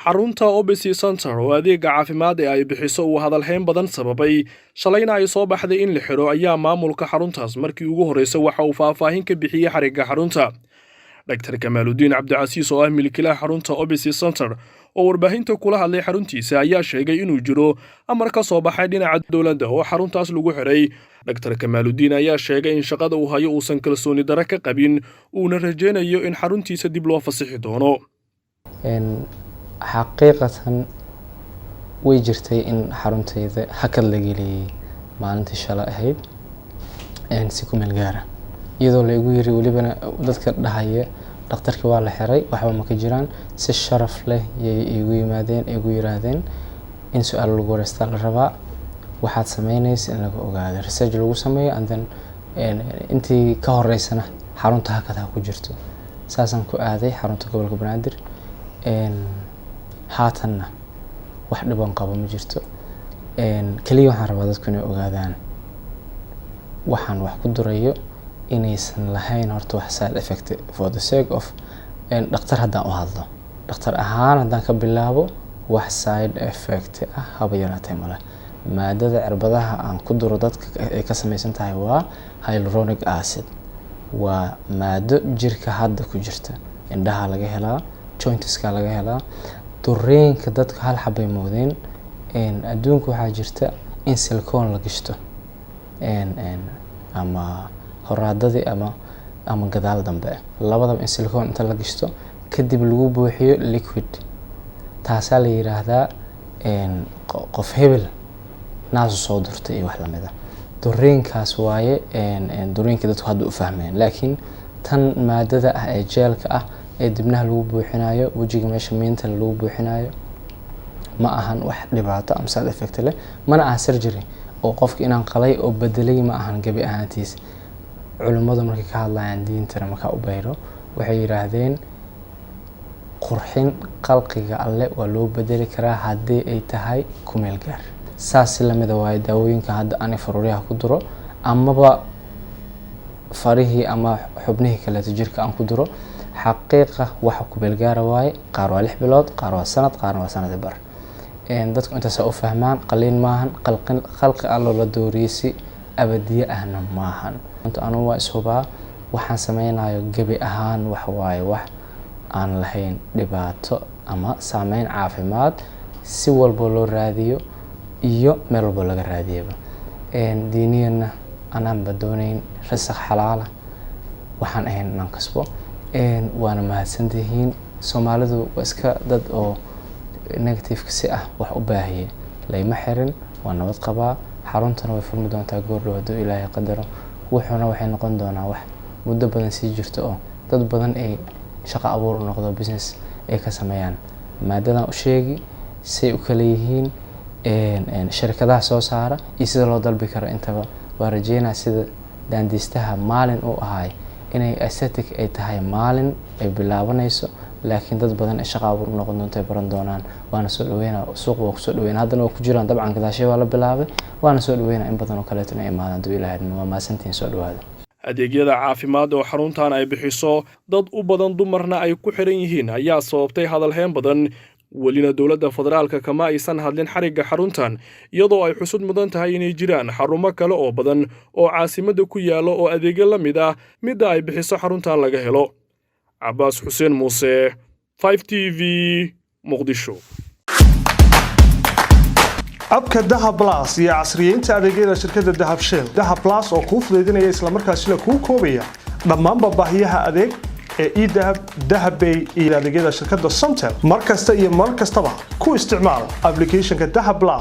xarunta Obesity Center oo adeega caafimaad ee ay bixiso uu hadalhayn badan sababay shalayna ay soo baxday in la xiro ayaa maamulka xaruntaas markii ugu horeysay waxa uu faahfaahin ka bixiyay xariga xarunta. Dr. Kamaaludiin Cabdicasiis oo ah milkiilaha xarunta Obesity Center oo warbaahinta kula hadlay xaruntiisa ayaa sheegay inuu jiro amar ka soo baxay dhinaca dawladda oo xaruntaas lagu xiray. Dr. Kamaaludiin ayaa sheegay in shaqada uu hayo uusan kalsooni darro ka qabin uuna rajaynayo in xaruntiisa dib loo fasixi doono. xaqiiqatan way jirtay in xaruntayda hakad la geliyay maalintii shalay ahayd si ku meel gaara iyadoo la igu yiri walibana dadka dhahaya dhakhtarkii waa la xiray waxba ma ka jiraan si sharaf leh igu yimaadeen igu yiraahdeen in su'aal lagu wareystaa la rabaa waxaad sameynaysaa in laga ogaado research lagu sameeyo and then intii ka horeysana xarunta hakad ku jirto saasan ku aaday xarunta gobolka Banaadir haatanna wax dhiban qabo ma jirto kaliya waxaan rabaa dadku inay ogaadaan waxaan wax ku durayo inaysan lahayn horta wax side effect for the sake of dhakhtar haddaan u hadlo dhakhtar ahaan haddaan ka bilaabo wax side effect haba yaraatay male maadada cirbadaha aan ku duro dadka ay ka samaysan tahay waa hyaluronic acid waa maado jirka hadda ku jirta indhaha laga helaa jointiska laga helaa dureenka dadka hal xabay moodeen adduunka waxaa jirta in silicone la gishto ama horaadadii ama gadaal dambe labadaba in silicone inta la gishto kadib lagu buuxiyo liquid taasaa la yiraahdaa qof hebel naasu soo durtay iyo wax lamida dureenkaas waaye dureenka dadku hadda u fahmeen laakiin tan maadada ah ee jeelka ah ee dibnaha lagu buuxinayo wajiga meesha miinta lagu buuxinayo ma ahan wax dhibaato ama side effect leh mana aha surgery oo qofka inaan qalay oo bedelay ma ahan gabi ahaantiis culimadu markay ka hadlayaan diinta marka u bayro waxay yiraahdeen qurxin qalqiga alle waa loo bedeli karaa haddii ay tahay ku meel gaar saas lamida waa daawooyinka hadda aan faruuriyaha ku duro amaba farihii ama xubnihii kale jirka aan ku duro xaqiiqa waxa ku meel gaar waaye qaar waa 6 bilood qaar waa sanad qaarna waa sanad bar dadku inta soo fahmaan qaliin maahan qalqi allo la dooriyay abadiye ahna maahan inta anu waa isubaa waxaan sameynayo gabi ahaan wax waaye wax aan lahayn dhibaato ama saameyn caafimaad si walba loo raadiyo iyo meel walba laga raadiyaba diiniyana anaan badoonayn rasakh xalaal waxaan ahayn inaan kasbo waana mahadsantihiin Soomaalidu waa iska dad oo negative si ah wax u baahiye layma xirin waa nabad qabaa xaruntana way furmi doontaa goor dhow hadduu Ilaahay qadaro wuxuuna waxay noqon doonaa wax muddo badan sii jirto oo dad badan ay shaqo abuur u noqdo business ay ka sameeyaan maadadan u sheegi say u kala yihiin shirkadaha soo saara iyo sida loo dalbi karo intaba waa rajeynaa sida daandiistaha maalin u ahay inay aesthetic ay tahay maalin ay bilaabanayso laakiin dad badan ay shaqo abuur u noqon doonto baran doonaan waana soo dhaweynaa suuq waa ku soo dhaweynaa haddana waa ku jiraan dabcan gadaashay waa la bilaabay waana soo dhaweynaa in badan oo kale inay imaadaan dib Ilaahay ma maasantiin soo dhawaada adeegyada caafimaad oo xaruntan ay bixiso dad u badan dumarna ay ku xiran yihiin ayaa sababtay hadalhayn badan walina dawladda federaalka kama aysan hadlin xariga xaruntan iyadoo ay xusud mudan tahay inay jiraan xarumo kale oo badan oo caasimada ku yaalo oo adeegyo la mid ah midda ay bixiso xaruntan laga helo. Cabbaas Xuseen Muuse 5TV Muqdisho. abka Dahab Plus iyo casriyeynta adeegyada shirkadda Dahab Shell Dahab Plus oo kuu fududeynaya isla markaasina kuu koobaya dhammaan baahiyaha adeeg ee e-Dahab Dahabbay iyo adeegyada shirkadda Somtel markasta iyo mar kastaba ku isticmaal applicationka Dahab Plus